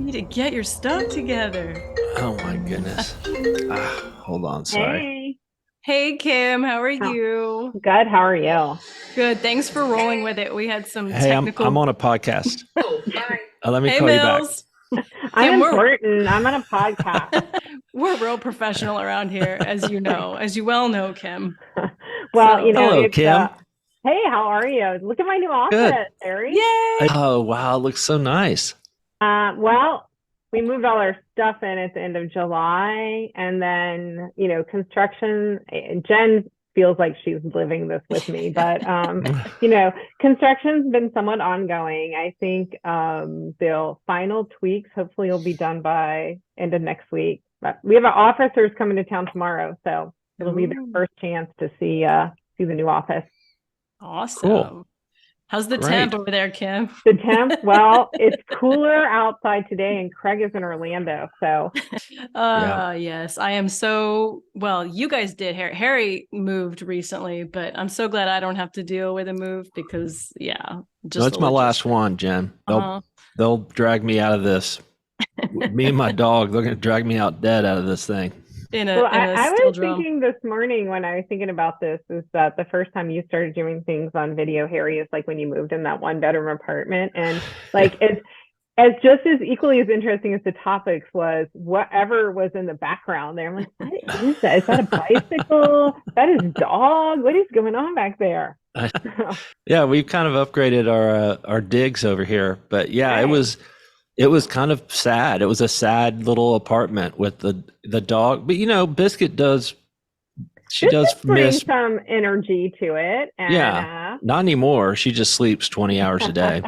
need to get your stuff together. Oh my goodness. Hold on, sorry. Hey, Hey, Kim, how are how, you? good. How are you? Good. Thanks for rolling with it. We had some Hey, I'm technical. on a podcast. Let me Hey, call you back. Mills. I'm Kim, important. I'm on a podcast. we're real professional around here, as you know, as you well know, Kim. Well, So, Hello, it's Kim. hey, how are you? Look at my new Good. office, Harry. yay! Oh wow, it looks so nice. Well, we moved all our stuff in at the end of July, and then construction. Jen feels like she's living this with me, but construction's been somewhat ongoing. I think the final tweaks hopefully will be done by end of next week. But we have officers coming to town tomorrow, so it'll be their Ooh, first chance to see the new office. awesome. Cool. How's the Great. temp over there, Kim? The temp, well, it's cooler outside today, and Craig is in Orlando, so Yeah. Yes, I am so well. You guys did. Harry moved recently, but I'm so glad I don't have to deal with a move because, yeah, No, just it's the my last logistics. one, Jen. Uh-huh. They'll drag me out of this. Me and my dog, they're gonna drag me out dead out of this thing. In well, a I steel was drum. thinking this morning when I was thinking about this is that the first time you started doing things on video, Harry, is like when you moved in that one bedroom apartment. And like it's as just as equally as interesting as the topics was whatever was in the background there. I'm like, what is that? Is that a bicycle? That is dog? What is going on back there? Yeah, we've kind of upgraded our digs over here, but yeah, Hey, it was kind of sad. It was a sad little apartment with the dog. But Biscuit does she this does just brings miss. some energy to it. And Yeah, not anymore. She just sleeps 20 hours a day.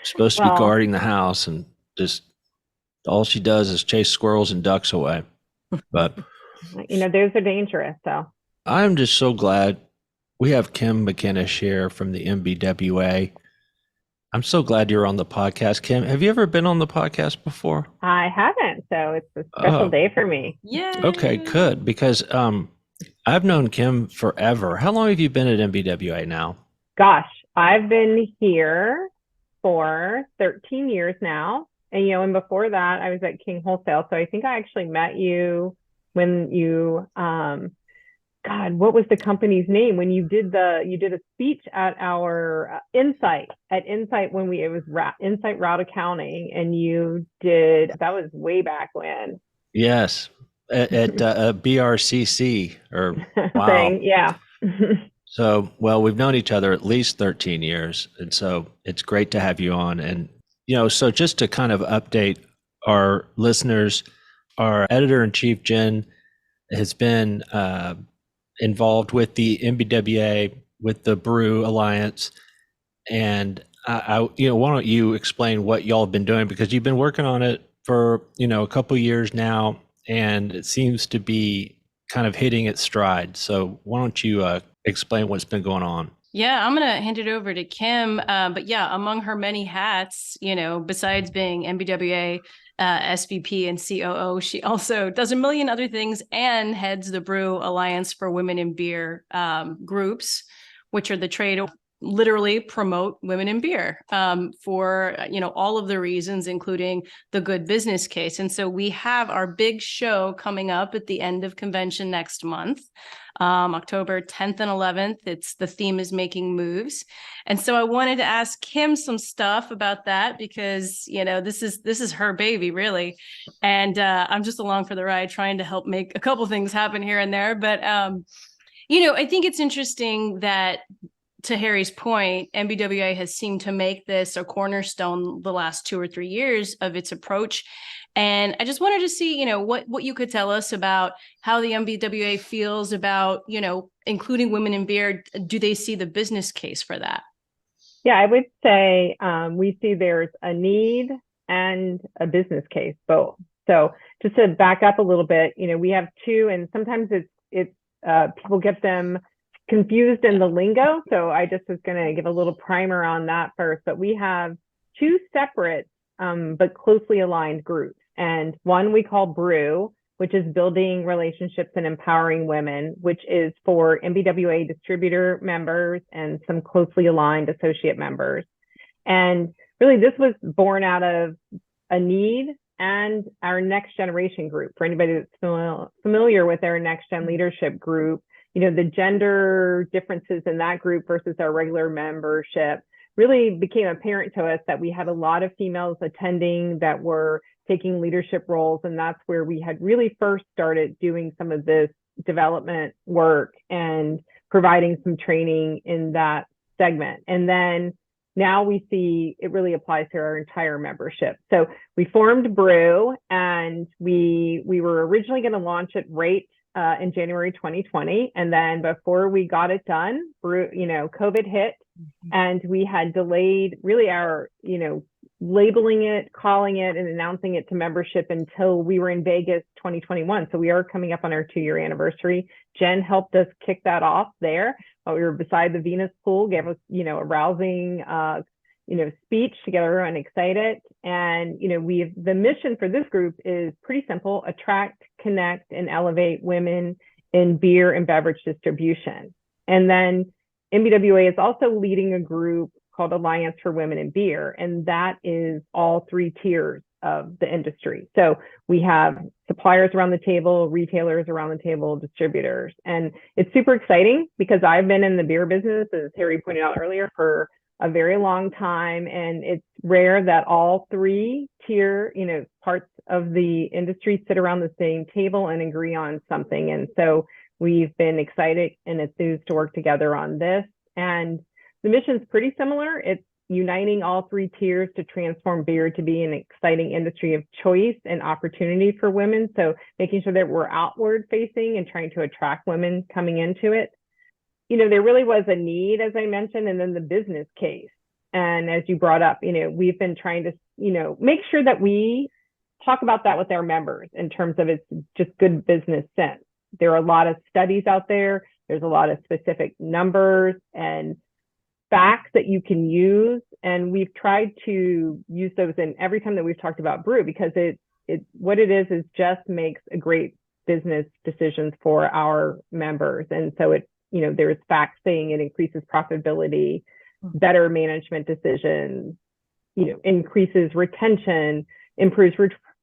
She's supposed to be well, guarding the house, and just all she does is chase squirrels and ducks away. But those are dangerous. So I'm just so glad we have Kim McKinnish here from the NBWA. I'm so glad you're on the podcast, Kim. Have you ever been on the podcast before? I haven't. So it's a special Oh, day for me. okay, Yay! good. Because I've known Kim forever. How long have you been at NBWA now? Gosh, I've been here for 13 years now. And before that, I was at King Wholesale. So I think I actually met you when God, what was the company's name? When you did a speech at our Insight when it was Insight Route Accounting, and you did that was way back when. Yes, at BRCC. Or wow. Thing, yeah. So, well, we've known each other at least 13 years, and so it's great to have you on. And so just to kind of update our listeners, our editor-in-chief Jen has been involved with the NBWA, with the BREW Alliance, and why don't you explain what y'all have been doing, because you've been working on it for a couple of years now, and it seems to be kind of hitting its stride. So why don't you explain what's been going on? Yeah, I'm going to hand it over to Kim. But yeah, among her many hats, besides being NBWA SVP and COO, she also does a million other things and heads the BREW Alliance for Women in Beer groups, which are the trade literally promote women in beer for all of the reasons, including the good business case. And so we have our big show coming up at the end of convention next month, October 10th and 11th. The theme is making moves. And so I wanted to ask Kim some stuff about that, because this is her baby, really, and I'm just along for the ride, trying to help make a couple things happen here and there. But I think it's interesting that, to Harry's point, NBWA has seemed to make this a cornerstone the last 2 or 3 years of its approach. And I just wanted to see, what you could tell us about how the NBWA feels about, including women in beer. Do they see the business case for that? Yeah, I would say we see there's a need and a business case, both. So just to back up a little bit, we have two, and sometimes it's people get them confused in the lingo. So I just was going to give a little primer on that first. But we have two separate but closely aligned groups. And one we call BREW, which is building relationships and empowering women, which is for NBWA distributor members and some closely aligned associate members. And really, this was born out of a need and our next generation group. For anybody that's familiar with our next gen leadership group, the gender differences in that group versus our regular membership really became apparent to us that we had a lot of females attending that were taking leadership roles. And that's where we had really first started doing some of this development work and providing some training in that segment. And then now we see it really applies to our entire membership. So we formed BREW, and we were originally going to launch it right in January 2020. And then before we got it done, BREW, COVID hit, and we had delayed really our, labeling it, calling it, and announcing it to membership until we were in Vegas 2021. So we are coming up on our 2-year anniversary. Jen helped us kick that off there. We were beside the Venus pool, gave us, a rousing, speech to get everyone excited. And, the mission for this group is pretty simple: attract, connect, and elevate women in beer and beverage distribution. And then NBWA is also leading a group called Alliance for Women in Beer, and that is all 3 tiers of the industry. So we have suppliers around the table, retailers around the table, distributors. And it's super exciting because I've been in the beer business, as Harry pointed out earlier, for a very long time. And it's rare that all 3 tier, parts of the industry sit around the same table and agree on something. And so we've been excited and enthused to work together on this. And the mission is pretty similar. It's uniting all 3 tiers to transform beer to be an exciting industry of choice and opportunity for women. So making sure that we're outward facing and trying to attract women coming into it. There really was a need, as I mentioned, and then the business case. And as you brought up, we've been trying to, make sure that we talk about that with our members in terms of it's just good business sense. There are a lot of studies out there. There's a lot of specific numbers and facts that you can use. And we've tried to use those in every time that we've talked about BREW, because what it is just makes a great business decisions for our members. And so there's facts saying it increases profitability, better management decisions, increases retention, improves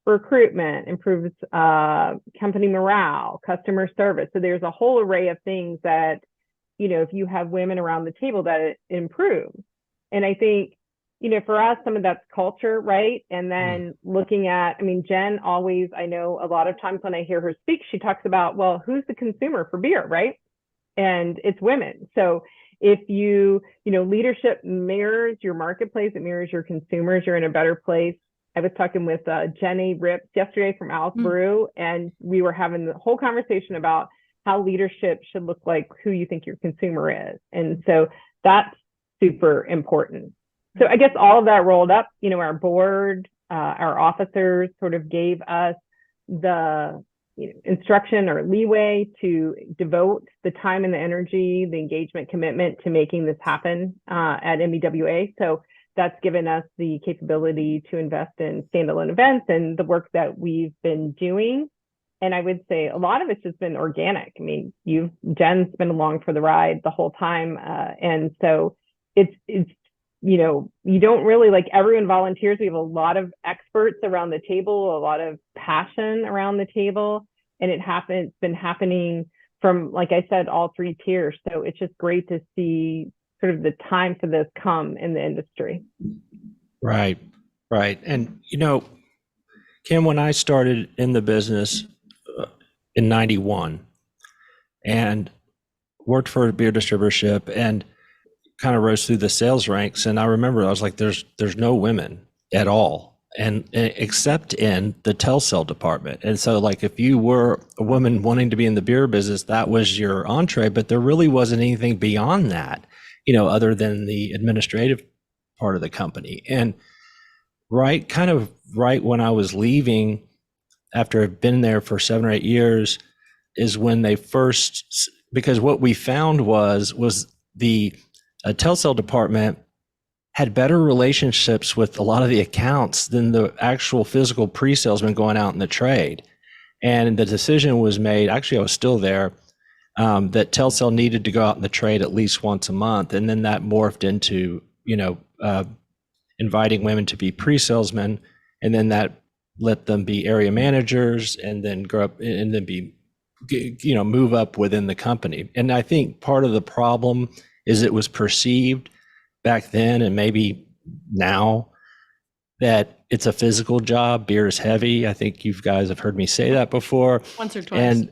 recruitment, improves company morale, customer service. So there's a whole array of things that, if you have women around the table, that it improves. And I think, for us, some of that's culture, right? And then looking at, Jen always, I know a lot of times when I hear her speak, she talks about, well, who's the consumer for beer, right? And it's women. So if leadership mirrors your marketplace, it mirrors your consumers, you're in a better place. I was talking with Jenny Rips yesterday from Alice BREW, and we were having the whole conversation about how leadership should look like who you think your consumer is. And so that's super important. So I guess all of that rolled up, our board, our officers sort of gave us the instruction or leeway to devote the time and the energy, the engagement, commitment to making this happen at NBWA. So that's given us the capability to invest in standalone events and the work that we've been doing. And I would say a lot of it's just been organic. Jen's been along for the ride the whole time. And so it's you don't really, like, everyone volunteers. We have a lot of experts around the table, a lot of passion around the table. And it's been happening from, like I said, all 3 tiers. So it's just great to see sort of the time for this come in the industry. Right. And, Kim, when I started in the business in 91 and worked for a beer distributorship and kind of rose through the sales ranks. And I remember I was like, there's no women at all, and except in the telcel department. And so, like, if you were a woman wanting to be in the beer business, that was your entree, but there really wasn't anything beyond that, other than the administrative part of the company. And right when I was leaving, after I've been there for 7 or 8 years, is when they first, because what we found was the telcel department had better relationships with a lot of the accounts than the actual physical pre-salesmen going out in the trade. And the decision was made, actually I was still there, that telcel needed to go out in the trade at least once a month. And then that morphed into, inviting women to be pre-salesmen. And then that let them be area managers and then grow up and then move up within the company. And I think part of the problem is it was perceived back then and maybe now that it's a physical job. Beer is heavy. I think you guys have heard me say that before. Once or twice. And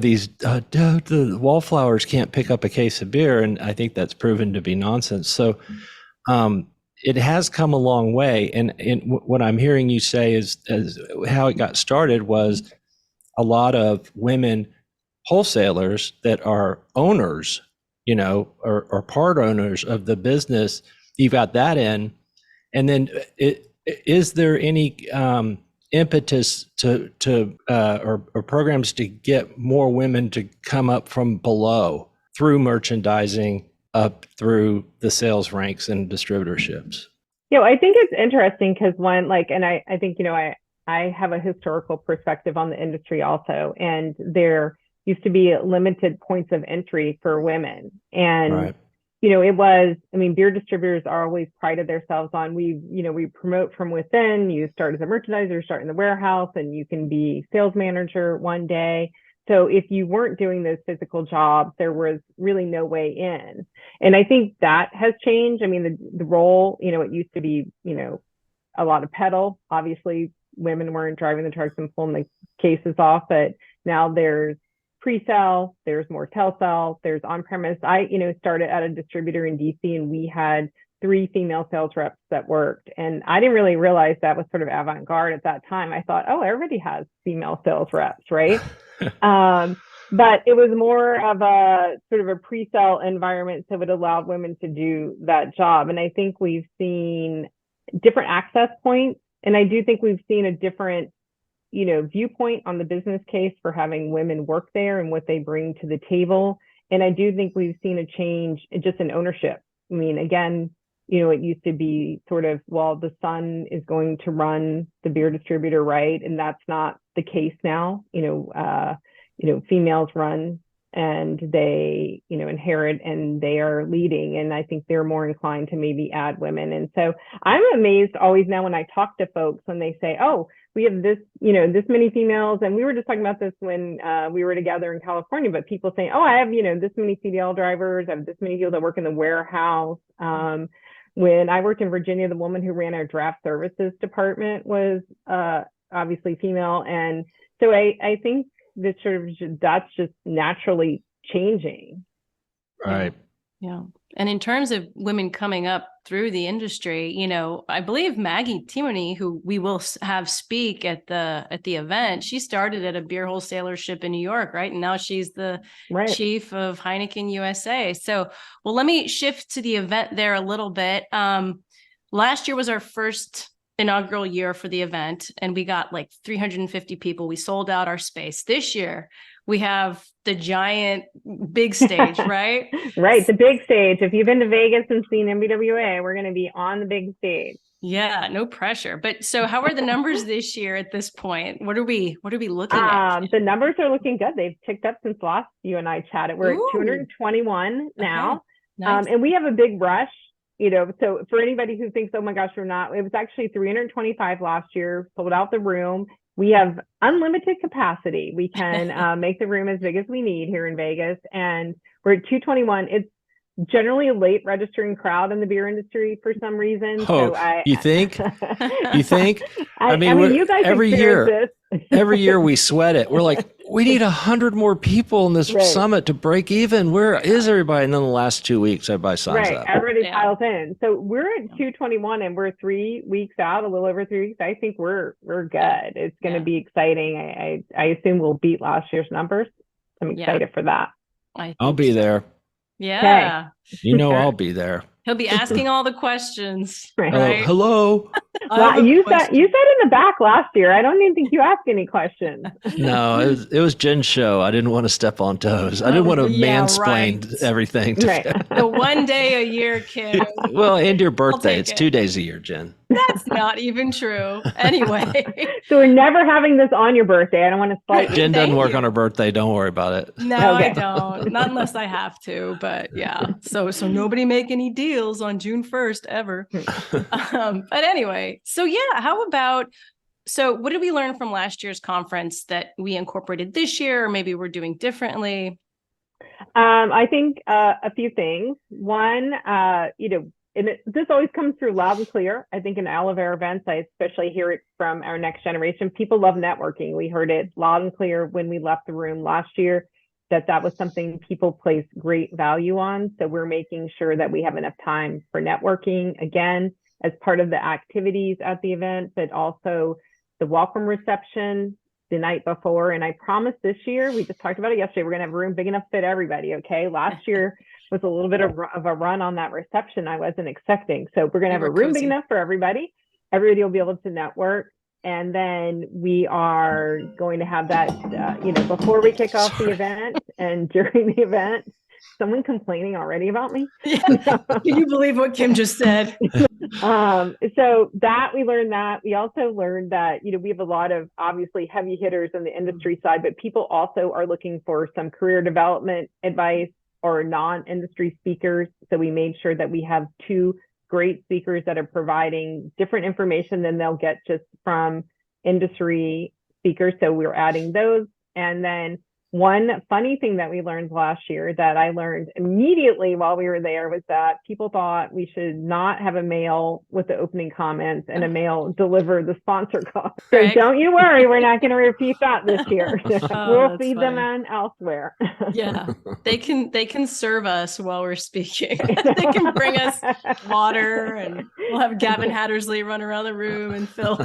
these the wallflowers can't pick up a case of beer. And I think that's proven to be nonsense. So it has come a long way. And what I'm hearing you say is how it got started was a lot of women wholesalers that are owners, or part owners of the business. You've got that in. And then is there any impetus or programs to get more women to come up from below through merchandising up through the sales ranks and distributorships? I think it's interesting because I think, I have a historical perspective on the industry also, and there used to be limited points of entry for women. And right. Beer distributors are always prided themselves on, we promote from within. You start as a merchandiser, start in the warehouse, and you can be sales manager one day. So if you weren't doing those physical jobs, there was really no way in. And I think that has changed. The role, it used to be, a lot of pedal. Obviously, women weren't driving the trucks and pulling the cases off, but now there's pre-sale, there's more telesale, there's on-premise. I, started at a distributor in DC, and we had 3 female sales reps that worked. And I didn't really realize that was sort of avant-garde at that time. I thought, oh, everybody has female sales reps, right? But it was more of a sort of a pre-sale environment, so it allowed women to do that job. And I think we've seen different access points. And I do think we've seen a different viewpoint on the business case for having women work there and what they bring to the table. And I do think we've seen a change just in ownership. Again, it used to be sort of, well, the son is going to run the beer distributor, right? And that's not the case now. Females run and they, inherit and they are leading. And I think they're more inclined to maybe add women. And so I'm amazed always now when I talk to folks when they say, oh, we have this, this many females. And we were just talking about this when we were together in California, but people saying, oh, I have, this many CDL drivers, I have this many people that work in the warehouse. When I worked in Virginia, the woman who ran our draft services department was obviously female. And so I think that that's just naturally changing. Right. Yeah. And in terms of women coming up through the industry, I believe Maggie Timoney, who we will have speak at the event, she started at a beer wholesalership in New York, right? And now she's the chief of Heineken USA. So, well, let me shift to the event there a little bit. Last year was our first inaugural year for the event, and we got like 350 people. We sold out our space. This year, we have the giant big stage, right? Right, the big stage. If you've been to Vegas and seen NBWA, we're going to be on the big stage. Yeah, no pressure. But so how are the numbers this year at this point? What are we looking at? The numbers are looking good. They've ticked up since last you and I chatted. We're at 221 now. Okay. Nice. And we have a big rush. So for anybody who thinks, oh my gosh, it was actually 325 last year, sold out the room. We have unlimited capacity. We can make the room as big as we need here in Vegas. And we're at 221. It's generally a late registering crowd in the beer industry for some reason. Oh, so you think? You think? I mean, you guys every year, this. every year we sweat it. We're like, we need 100 more people in this summit to break even. Where is everybody? And then the last 2 weeks, everybody signs up. Everybody piles in. So we're at 221 and we're 3 weeks out, a little over 3 weeks. I think we're good. It's going to be exciting. I assume we'll beat last year's numbers. I'm excited for that. I'll be there. Yeah. Okay. I'll be there. He'll be asking all the questions. Right. Hello. You said in the back last year. I don't even think you asked any questions. No, it was Jen's show. I didn't want to step on toes. I didn't want to mansplain everything. The one day a year, Kim. Well, and your birthday. It's 2 days a year, Jen. That's not even true. Anyway. So we're never having this on your birthday. I don't want to spite you. Jen doesn't Thank work you. on her birthday. Don't worry about it. No, I Okay. don't. Not unless I have to, but yeah. So nobody make any deals on June 1st ever. But anyway, so yeah, how about, so what did we learn from last year's conference that we incorporated this year, or maybe we're doing differently? I think a few things. One, and this always comes through loud and clear. I think in all of our events, I especially hear it from our next generation. People love networking. We heard it loud and clear when we left the room last year, that was something people place great value on. So we're making sure that we have enough time for networking, again, as part of the activities at the event, but also the welcome reception the night before. And I promise this year, we just talked about it yesterday, we're going to have a room big enough to fit everybody. Okay. Last year was a little bit of a run on that reception I wasn't expecting. So we're going to have a room big enough for everybody. Everybody will be able to network. And then we are going to have that, before we kick off the event and during the event. Someone complaining already about me? Yeah. Can you believe what Kim just said? So that we learned that. We also learned that, we have a lot of obviously heavy hitters on the industry side, but people also are looking for some career development advice or non-industry speakers. So we made sure that we have 2 great speakers that are providing different information than they'll get just from industry speakers. So we're adding those. And then one funny thing that we learned last year that I learned immediately while we were there was that people thought we should not have a male with the opening comments and a male deliver the sponsor call. So don't you worry, we're not going to repeat that this year. We'll feed them on elsewhere. Yeah, they can serve us while we're speaking. They can bring us water, and we'll have Gavin Hattersley run around the room and Phil.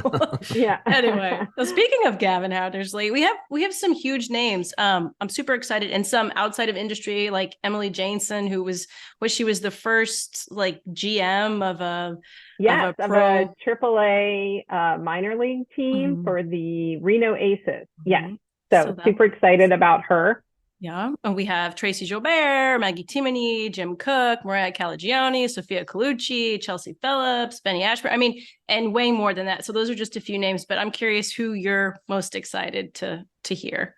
Yeah. Anyway, so speaking of Gavin Hattersley, we have some huge names. I'm super excited, and some outside of industry, like Emily Jameson, who was the first like GM of a AAA minor league team for the Reno Aces. Yes. So super excited about her. Yeah. And we have Tracy Gilbert, Maggie Timoney, Jim Cook, Mariah Calagione, Sophia Colucci, Chelsea Phillips, Benny Ashburn. I mean, and way more than that. So those are just a few names, but I'm curious who you're most excited to hear.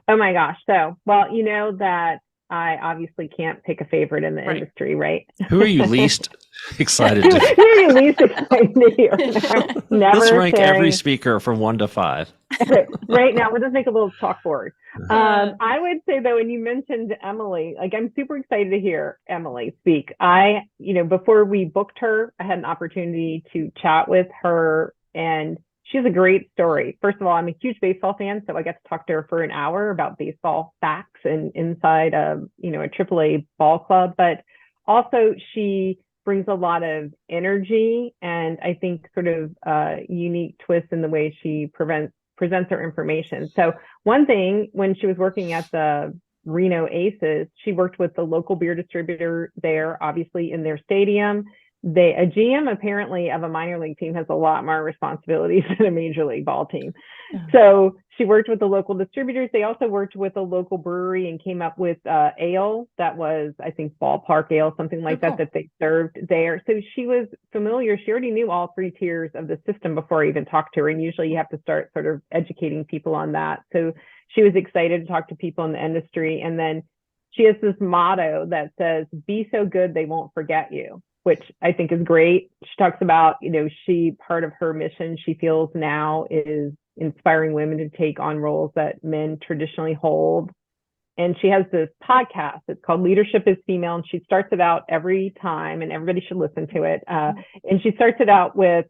Oh my gosh. So, well, you know that I obviously can't pick a favorite in the industry, right? Who are you least excited to hear? Who are you least excited to hear? Never Let's rank every speaker from 1 to 5. Right now, we'll just make a little chalkboard. I would say though, when you mentioned Emily, like I'm super excited to hear Emily speak. Before we booked her, I had an opportunity to chat with her, and she has a great story. First of all, I'm a huge baseball fan, so I got to talk to her for an hour about baseball facts and inside a AAA ball club. But also, she brings a lot of energy and I think sort of unique twist in the way she presents her information. So one thing, when she was working at the Reno Aces, she worked with the local beer distributor there, obviously in their stadium. A GM apparently of a minor league team has a lot more responsibilities than a major league ball team. Yeah. So she worked with the local distributors. They also worked with a local brewery and came up with ale that was, I think, ballpark ale, something like that they served there. So she was familiar. She already knew all 3 tiers of the system before I even talked to her. And usually you have to start sort of educating people on that. So she was excited to talk to people in the industry. And then she has this motto that says, "Be so good they won't forget you," which I think is great. She talks about, part of her mission she feels now is inspiring women to take on roles that men traditionally hold. And she has this podcast. It's called Leadership is Female. And she starts it out every time, and everybody should listen to it. And she starts it out with,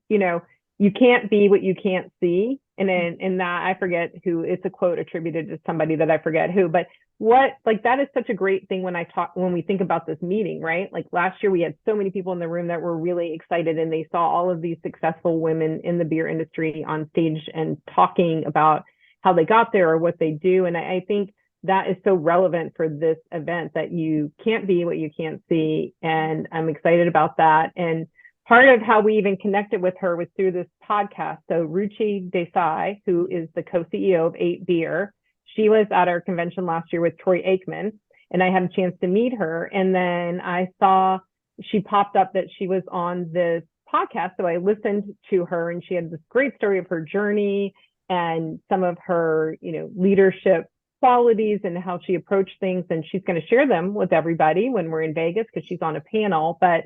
you can't be what you can't see. And then in that, I forget who, it's a quote attributed to somebody that I forget who, but that is such a great thing when we think about this meeting, right? Like last year, we had so many people in the room that were really excited, and they saw all of these successful women in the beer industry on stage and talking about how they got there or what they do. And I think that is so relevant for this event, that you can't be what you can't see. And I'm excited about that. And part of how we even connected with her was through this podcast. So Ruchi Desai, who is the co-CEO of 8 Beer, she was at our convention last year with Troy Aikman, and I had a chance to meet her. And then I saw she popped up that she was on this podcast. So I listened to her, and she had this great story of her journey and some of her, leadership qualities and how she approached things. And she's going to share them with everybody when we're in Vegas, because she's on a panel. But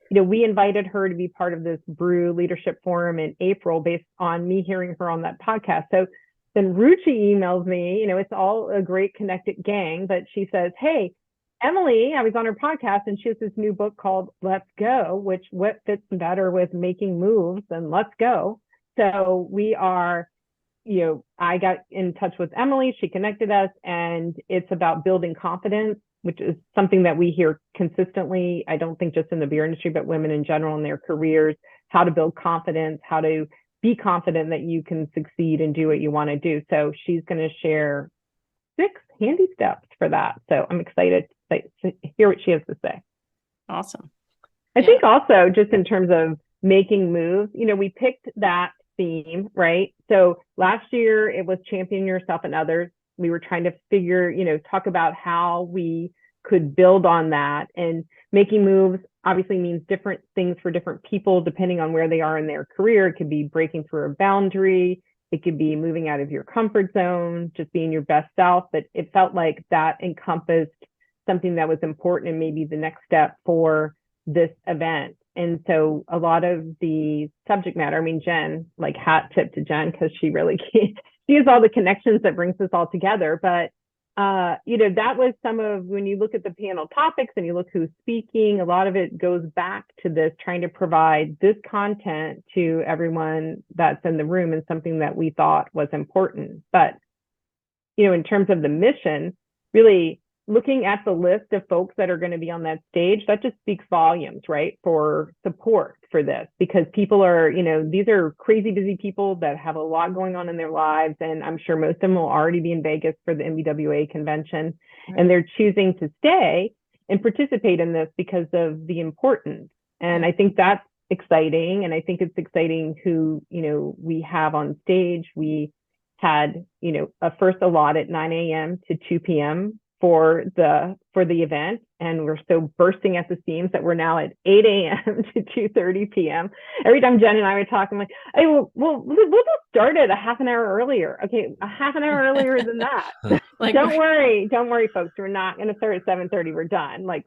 we invited her to be part of this BREW Leadership Forum in April based on me hearing her on that podcast. So then Ruchi emails me, it's all a great connected gang, but she says, hey, Emily, I was on her podcast, and she has this new book called Let's Go, which what fits better with making moves than Let's Go. So we are, I got in touch with Emily, she connected us, and it's about building confidence, which is something that we hear consistently. I don't think just in the beer industry, but women in general in their careers, how to build confidence, how to be confident that you can succeed and do what you want to do. So she's going to share 6 handy steps for that. So I'm excited to hear what she has to say. Awesome. I think also just in terms of making moves, we picked that theme, right? So last year it was champion yourself and others. We were trying to figure, talk about how we could build on that, and making moves obviously means different things for different people depending on where they are in their career. It could be breaking through a boundary. It could be moving out of your comfort zone, just being your best self. But it felt like that encompassed something that was important and maybe the next step for this event. And so a lot of the subject matter, Jen, like hat tip to Jen, because she really she has all the connections that brings us all together. But that was some of, when you look at the panel topics and you look who's speaking, a lot of it goes back to this, trying to provide this content to everyone that's in the room, and something that we thought was important. But, in terms of the mission, really looking at the list of folks that are going to be on that stage, that just speaks volumes, right, for support for this, because people are, these are crazy busy people that have a lot going on in their lives. And I'm sure most of them will already be in Vegas for the NBWA convention. Right. And they're choosing to stay and participate in this because of the importance. And I think that's exciting. And I think it's exciting who, we have on stage. We had, a first allot at 9 a.m. to 2 p.m. for the event, and we're so bursting at the seams that we're now at 8 a.m. to 2:30 p.m. Every time Jen and I would talk, I'm like, hey, we'll just start it a half an hour earlier. Okay, a half an hour earlier than that. Like, don't worry, folks. We're not going to start at 7:30. We're done. Like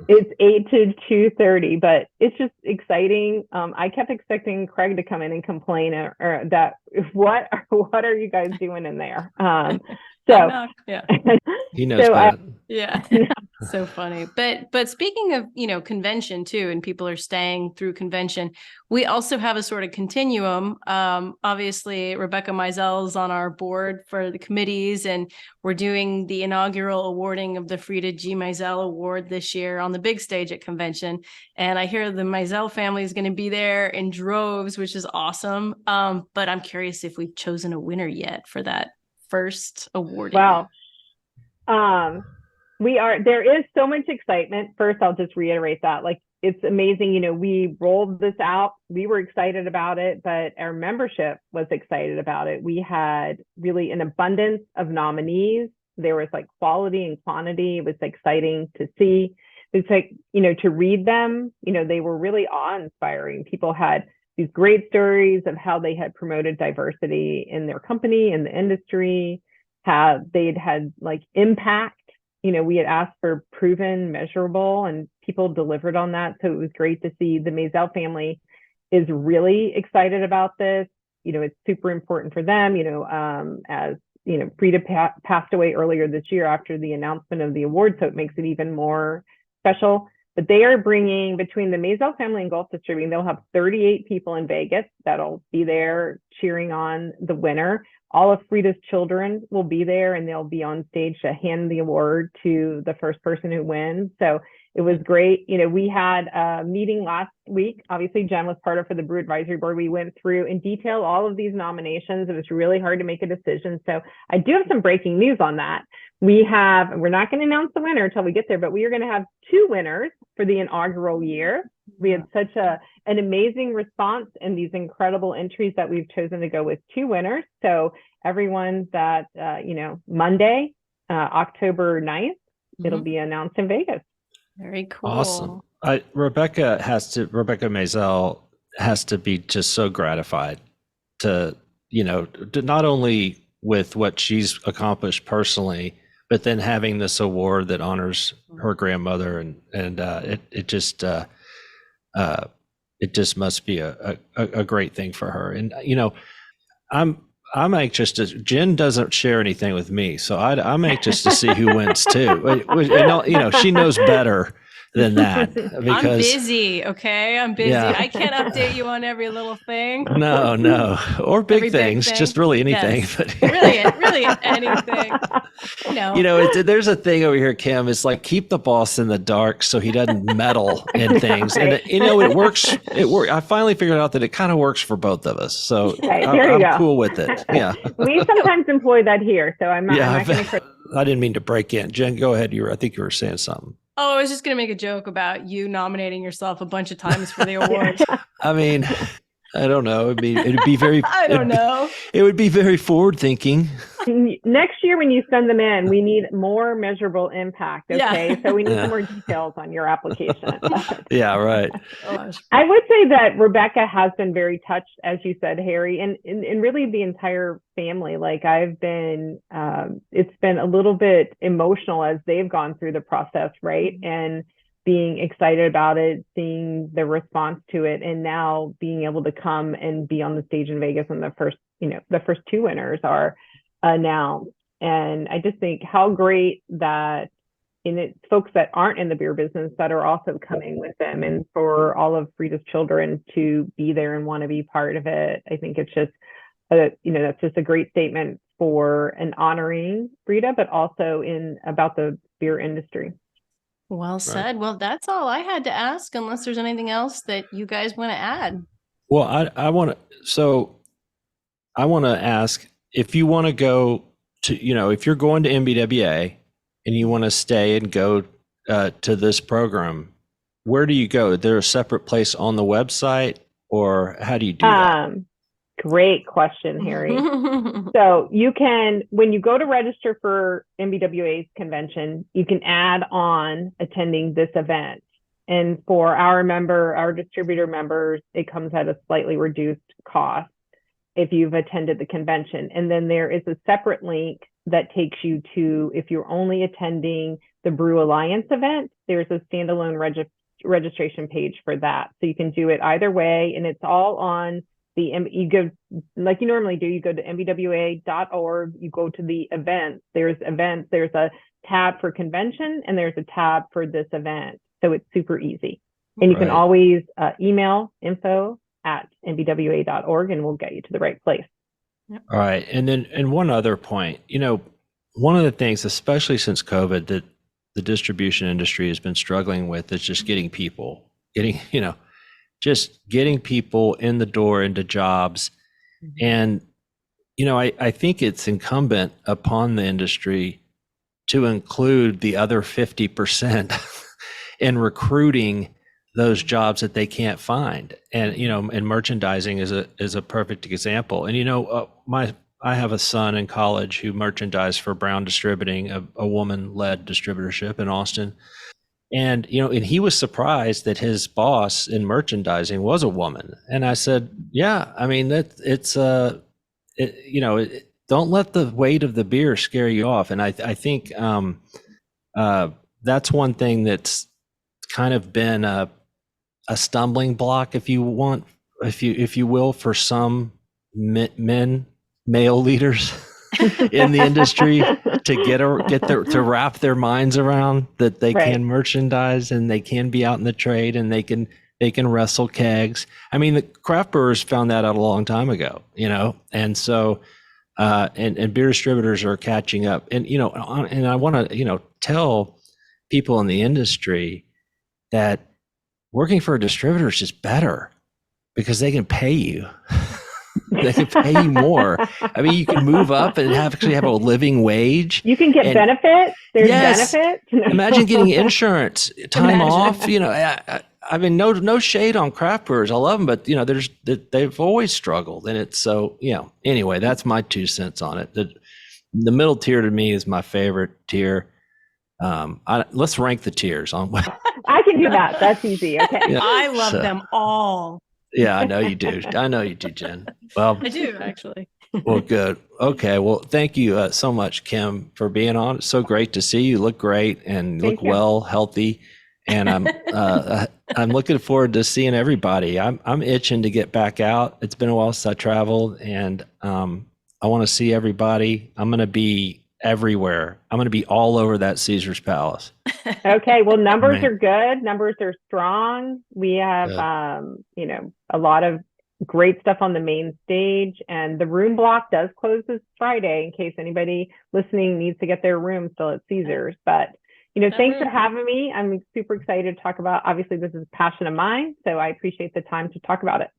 it's 8 to 2:30, but it's just exciting. I kept expecting Craig to come in and complain or that what are you guys doing in there? So yeah, he knows that. Yeah. So funny. But speaking of, convention too, and people are staying through convention, we also have a sort of continuum. Obviously, Rebecca Meisel's on our board for the committees, and we're doing the inaugural awarding of the Frida G. Meisel Award this year on the big stage at convention. And I hear the Meisel family is going to be there in droves, which is awesome. But I'm curious if we've chosen a winner yet for that first awarding. Well, there is so much excitement. First, I'll just reiterate that, like, it's amazing. We rolled this out, we were excited about it, but our membership was excited about it. We had really an abundance of nominees. There was like quality and quantity. It was exciting to see. It's like, to read them, they were really awe-inspiring. People had these great stories of how they had promoted diversity in their company, in the industry, how they'd had like impact. We had asked for proven, measurable, and people delivered on that. So it was great to see the Meisel family is really excited about this. It's super important for them, as Frida passed away earlier this year after the announcement of the award. So it makes it even more special. But they are bringing, between the Meisel family and Gulf Distributing, they'll have 38 people in Vegas that'll be there cheering on the winner. All of Frida's children will be there, and they'll be on stage to hand the award to the first person who wins. So it was great. We had a meeting last week. Obviously, Jen was part of for the BREW Advisory Board. We went through in detail all of these nominations. It was really hard to make a decision. So I do have some breaking news on that. We're not going to announce the winner until we get there, but we are going to have 2 winners for the inaugural year. We had such an amazing response and these incredible entries that we've chosen to go with 2 winners. So everyone that, Monday, October 9th, it'll be announced in Vegas. Very cool. Awesome. Rebecca Maisel has to be just so gratified to, to not only with what she's accomplished personally, but then having this award that honors her grandmother, and it just must be a great thing for her. And I'm anxious to. Jen doesn't share anything with me, so I'm anxious to see who wins too. She knows better than that because I'm busy. Okay, I'm busy. Yeah. I can't update you on every little thing. No, or big Every big things, thing. just really anything. Yes. But really anything. There's a thing over here, Kim. It's like keep the boss in the dark so he doesn't meddle in things, Right. and it works. I finally figured out that it kind of works for both of us, so Right, there you I'm go. cool with it. Yeah, We sometimes employ that here, so I'm not going to. I didn't mean to break in. Jen, go ahead. I think you were saying something. Oh, I was just going to make a joke about you nominating yourself a bunch of times for the award. I mean, I don't know. It'd be very. I don't know. It would be very forward thinking. Next year, when you send them in, we need more measurable impact. Okay, Yeah. So we need some more details on your application. Yeah, right. I would say that Rebecca has been very touched, as you said, Harry, and really the entire family. Like I've been, it's been a little bit emotional as they've gone through the process, right? And being excited about it, seeing the response to it, and now being able to come and be on the stage in Vegas when the first two winners are announced. And I just think how great that folks that aren't in the beer business that are also coming with them, and for all of Frida's children to be there and want to be part of it. I think it's just, that's just a great statement for an honoring Frida, but also about the beer industry. Well said. Right. Well, that's all I had to ask, unless there's anything else that you guys want to add. Well, I want to ask if you want to go to, if you're going to NBWA and you want to stay and go to this program, where do you go? Is there a separate place on the website, or how do you do that? Great question, Harry. So you can, when you go to register for NBWA's convention, you can add on attending this event. And for our distributor members, it comes at a slightly reduced cost if you've attended the convention. And then there is a separate link that takes you to, if you're only attending the BREW Alliance event, there's a standalone registration page for that. So you can do it either way, and it's all on you go like you normally do. You go to nbwa.org, you go to the events, there's a tab for convention, and there's a tab for this event. So it's super easy. And you can always email info@nbwa.org, and we'll get you to the right place. Yep. All right. And one other point, one of the things, especially since COVID, that the distribution industry has been struggling with is just getting people in the door into jobs. Mm-hmm. And, I think it's incumbent upon the industry to include the other 50% in recruiting those jobs that they can't find. And, and merchandising is a perfect example. And, I have a son in college who merchandised for Brown Distributing, a woman-led distributorship in Austin. And, and he was surprised that his boss in merchandising was a woman. And I said, yeah, I mean, don't let the weight of the beer scare you off. And I think that's one thing that's kind of been a stumbling block, if you will, for some male leaders in the industry to wrap their minds around that they can merchandise and they can be out in the trade and they can wrestle kegs. I mean, the craft brewers found that out a long time ago, and so and beer distributors are catching up. And and I want to tell people in the industry that working for a distributor is just better because they can pay you. They can pay you more. I mean, you can move up and actually have a living wage. You can get benefits. There's benefits. Imagine getting insurance, time off. I mean, no shade on craft brewers. I love them, but they've always struggled, and it's so Anyway, that's my 2 cents on it. The middle tier to me is my favorite tier. Let's rank the tiers on. I can do that. That's easy. Okay. Yeah, I love so- them all. Yeah, I know you do. I know you do, Jen. Well, I do actually. well, good. Okay. Well, thank you so much, Kim, for being on. It's so great to see you. You look great and Thank look you. well, healthy. And I'm looking forward to seeing everybody. I'm itching to get back out. It's been a while since I traveled, and I want to see everybody. I'm going to be everywhere. I'm going to be all over that Caesar's Palace. Okay. Well, numbers Right. are good. Numbers are strong. We have, a lot of great stuff on the main stage, and the room block does close this Friday in case anybody listening needs to get their room still at Caesar's. But, thanks for having me. I'm super excited to talk about, obviously this is a passion of mine. So I appreciate the time to talk about it.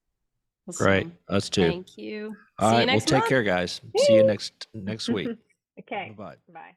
Great. Us too. Thank you. All See you right. Well, next take month. care, guys. See you next week. Okay. Bye-bye. Bye.